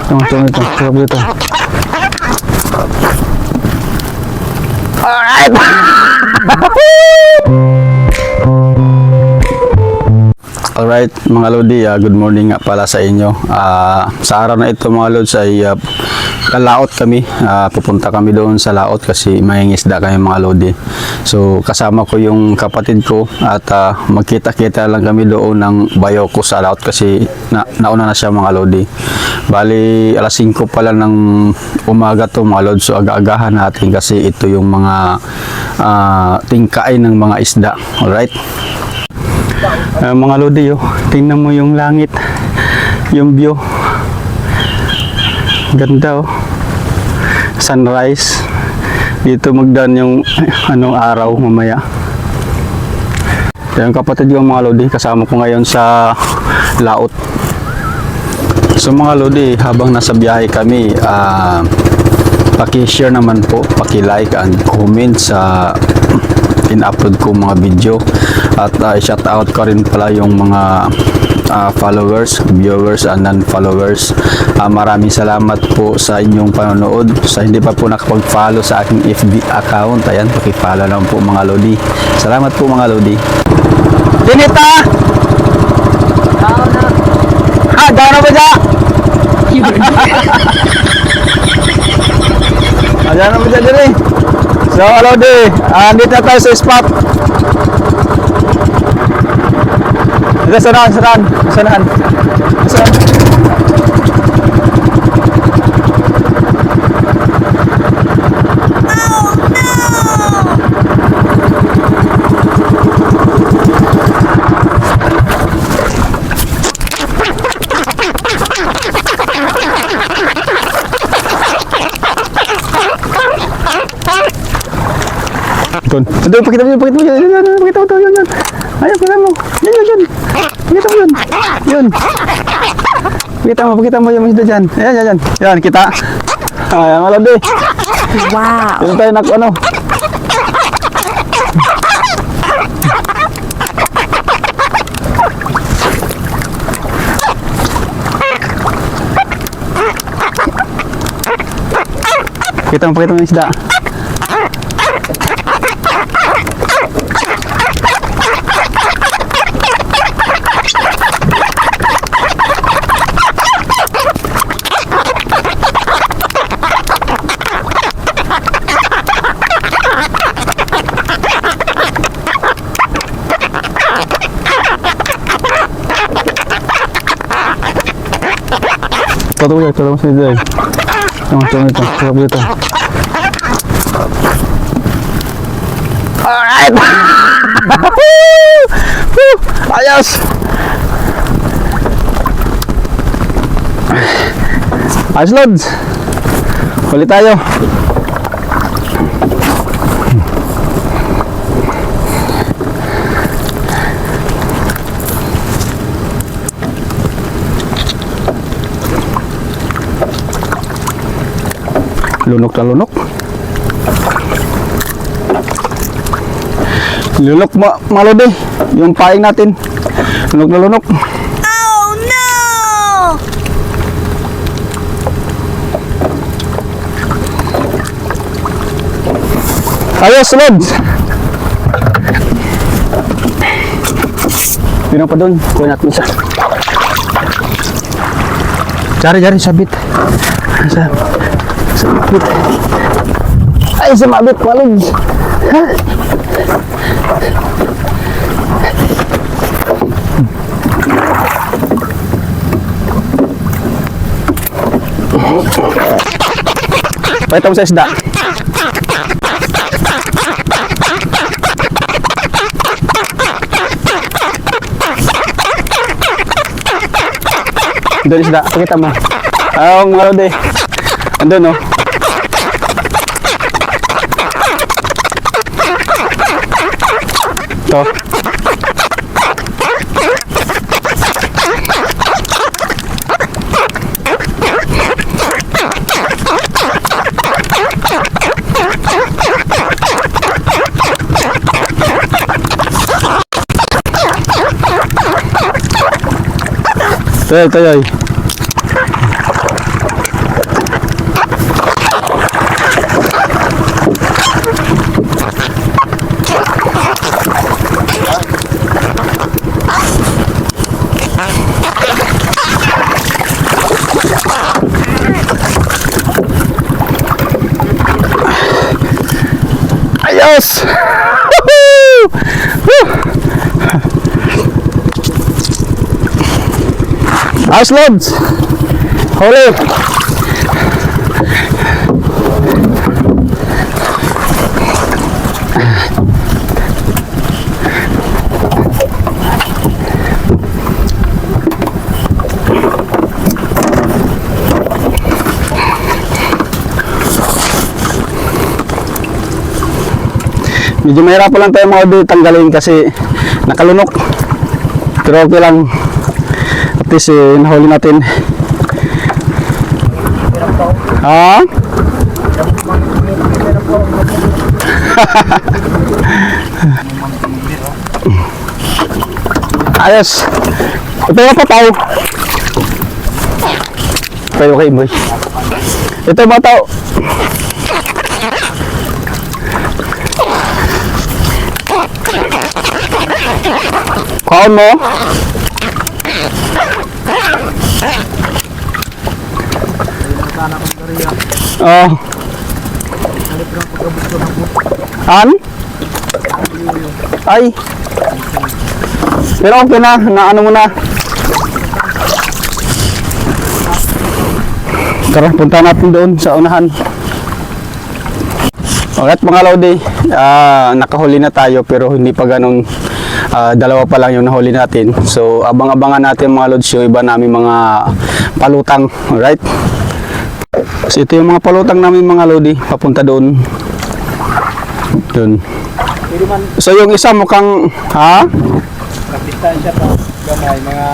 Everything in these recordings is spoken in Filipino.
Ito. Sarap dito. Alright! Alright mga Lodi, good morning nga pala sa inyo. Sa araw na ito mga Lods ay laot kami. Pupunta kami doon sa laot kasi mangingisda kami mga Lodi. So kasama ko yung kapatid ko at magkita-kita lang kami doon ng Bayoko sa laot kasi nauna na siya mga Lodi. Bali alas 5 pala ng umaga to mga Lods. So aga-agahan natin kasi ito yung mga tingkain ng mga isda. Alright? Mga Lodi, tingnan mo yung langit, yung view, ganda sunrise dito, magdaan yung araw mamaya. Yung kapatid ko mga Lodi, kasama ko ngayon sa laot. So mga Lodi, habang nasa biyahe kami, paki-share naman po, paki-like and comment sa in-upload ko mga video at shout out ko rin pala yung mga followers, viewers and non-followers. Maraming salamat po sa inyong panonood. Sa hindi pa po nakapag-follow sa aking FB account, ayan, paki-follow lang po mga Lodi. Salamat po mga Lodi. Dinita! Daw na ba dya? Ayan na ba dya dyan eh? So, Lodi, dito na tayo sa spot. Ito, sanahan. Aduh, pakita mo yun. Ayan, pakita mo. Yan. Pakita mo yun. Yun. Pakita mo yung isda dyan. Ayan. Yan, kita. Ayan, mga Lodi. Wow! Yan tayo ano. Pakita mo yung isda. Tolong sini deh. Tolong itu, sarap dito. Alright. Ayos. Ayos Lods. Ulit tayo. Lunok na lunok. Lunok mga Lodi, yung paing natin. Lunok na lunok. Oh no! Ayos Lods. Pinang pa doon, kuha natin isa. Jari, sabit. Sabit. Ay, sumabit, malig. Pakita mo sa isda. Doon isda, pakita mo. Mga Lodi. Andun Ito. Tayoy. Ayos! Ayos, Lods! Huli! Medyo mahirap lang tayo mga Lodi tanggalin kasi nakalunok. Pero okay lang. At least nahuli natin. Ha? Ayos. Ito yung pataw. Okay, okay boy. Ito yung pataw. Kaon mo? Oh. An? Ay. Pero okay na, naano mo na. Tara, punta natin doon sa unahan. Alright mga Lodi, nakahuli na tayo pero hindi pa ganun. Dalawa pa lang yung nahuli natin. So abang-abangan natin mga Lods yung iba namin mga palutang. Alright. So ito yung mga palutang namin mga Lodi, papunta doon. Doon. So yung isa mukhang, ha? Kapistansya pa, gamay, mga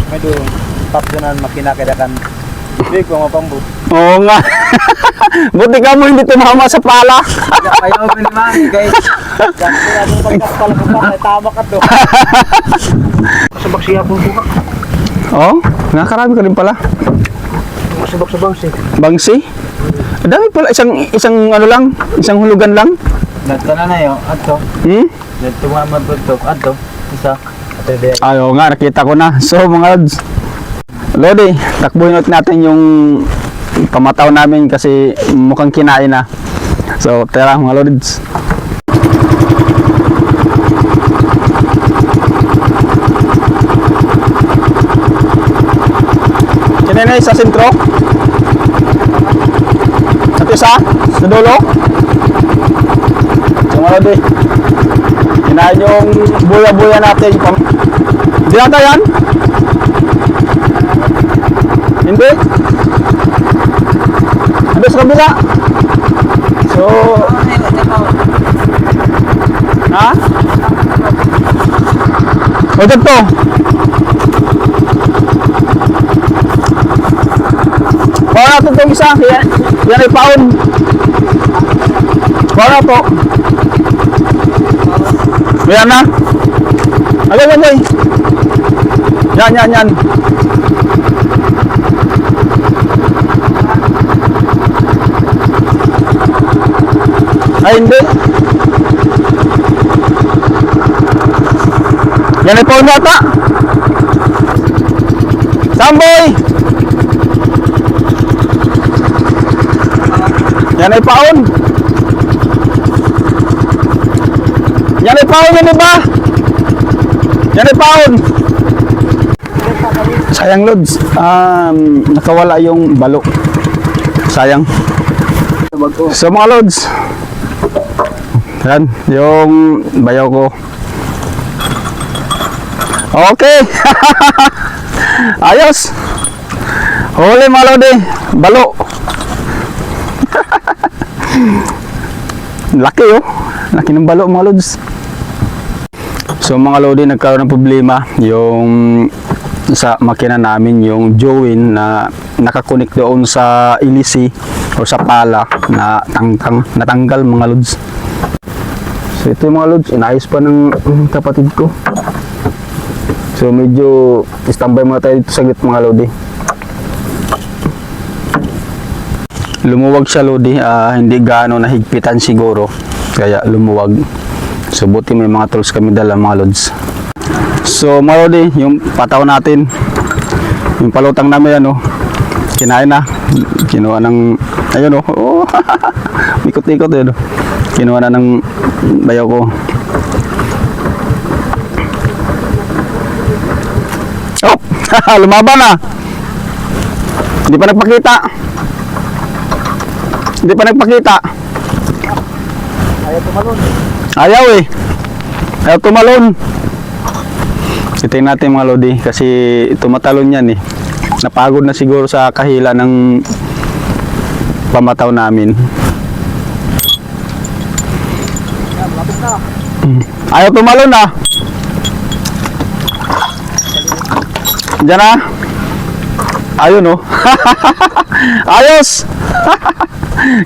may doon, tapdonan, makinakadakan. Hindi ko mapambut. Oo nga. Buti ka mo hindi tumama sa pala. Ayaw ko naman, guys. Kasi natin pagkakpala ko pa, may tama ka doon. Masabak siya po buka. Oo, nakakarami ka rin pala. Masabak sa bangsi. Bangsi? Ang dami pala, isang ano lang, isang hulugan lang. Nagka na yun, ato. Nagtumaman po ito, ato. Isa. Ayo nga, nakita ko na. So mga Lods, Lodi, takbuhin ulit natin yung pamataw namin kasi mukhang kinain na. So tara mga Lods. Kinenay sa sentro? At isa? Sa dulo? So mga Lodi, kinain yung buya-buya natin. Hindi nata yan? Hindi? Hindi sa kabila? So, ha? O dito? Para natin itong isa. Yan ay paon. Para po. Yan na. Agay, agay. Yan. Ay, hindi. Yan ay paon yata. Samboy! Yan ay paon. Yan ay paon yun, diba? Yan ay paon. Sayang Lods, nakawala yung balo. Sayang. So mga Lods, yan, yung bayaw ko. Okay. Ayos. Huli mga Lodi, balo. Laki oh. Laki ng balo mga Lods. So mga Lodi, nagkaroon ng problema yung sa makina namin, yung Join na nakakunik doon sa ilisi o sa pala na natanggal mga Lods. So ito yung mga Lods, inayos pa ng kapatid ko. So medyo standby muna tayo dito saglit mga Lodi. Lumuwag siya Lodi, hindi gaano nahigpitan siguro, kaya lumuwag. So buti may mga tools kami dala mga Lods. So mga Lodi, yung pataw natin, yung palutang namin ano, kinain na. Kinuha ng, ayun oh. Ikot-ikot yun. Kinuha na ng bayaw ko. Oh! Lumaban na! Hindi pa nagpakita. Hindi pa nagpakita. Ayaw tumalon. Ayaw eh. Ayaw tumalon. Tingnan natin mga lodi kasi tumatalon yan eh. Napagod na siguro sa kahila ng pamataw namin. Yan, lapit na. Ayaw tumalon ah. Diyan na. Ayun oh. Ayos.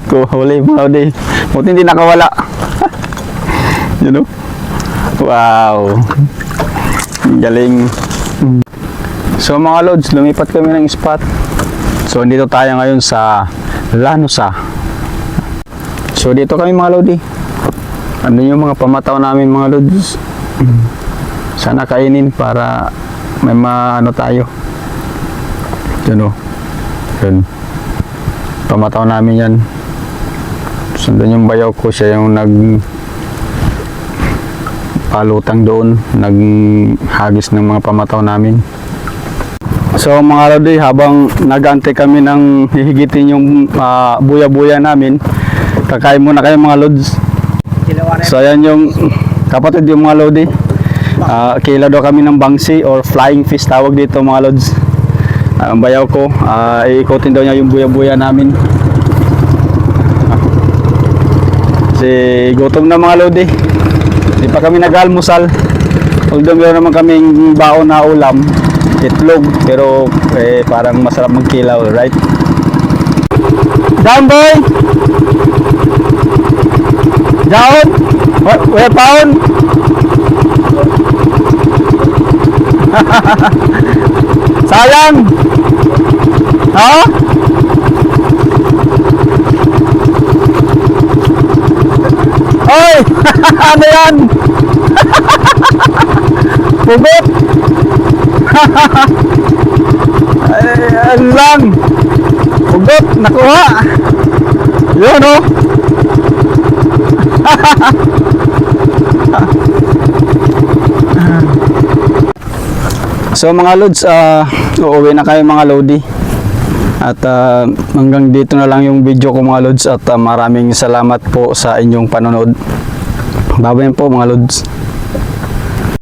Kuhuli mga lodi. Buti hindi nakawala. Yun oh. Wow. Galing. So mga lods, lumipat kami ng spot. So dito tayo ngayon sa Lanusa. So dito kami mga lodi. Ano yung mga pamataw namin mga lods. Sana kainin para may maano tayo. Yun o. Yun. Pamataw namin yan. Sundan yung bayaw ko, siya yung palutang doon, naghagis ng mga pamataw namin. So mga lodi, habang nag-aantay kami ng hihigitin yung buya-buya namin, kakain muna kayo mga lods. So ayan yung kapatid yung mga lodi. Kila daw kami ng bangsi or flying fish tawag dito mga lods. Ang bayaw ko, iikotin daw niya yung buya-buya namin. Kasi gutom na mga lodi. Hindi pa kami nag-almusal. Although meron naman kaming baon na ulam, itlog, pero parang masarap magkilaw, right? Down boy! Down! Where pound? Sayang! Ha? Oy! Ano yan? Pugot! Ano lang? Pugot! Nakuha! Yun oh! So mga lods, uuwi na kayo mga lodi. At hanggang dito na lang yung video ko mga lods. At maraming salamat po sa inyong panonood. Bye-bye po mga lods.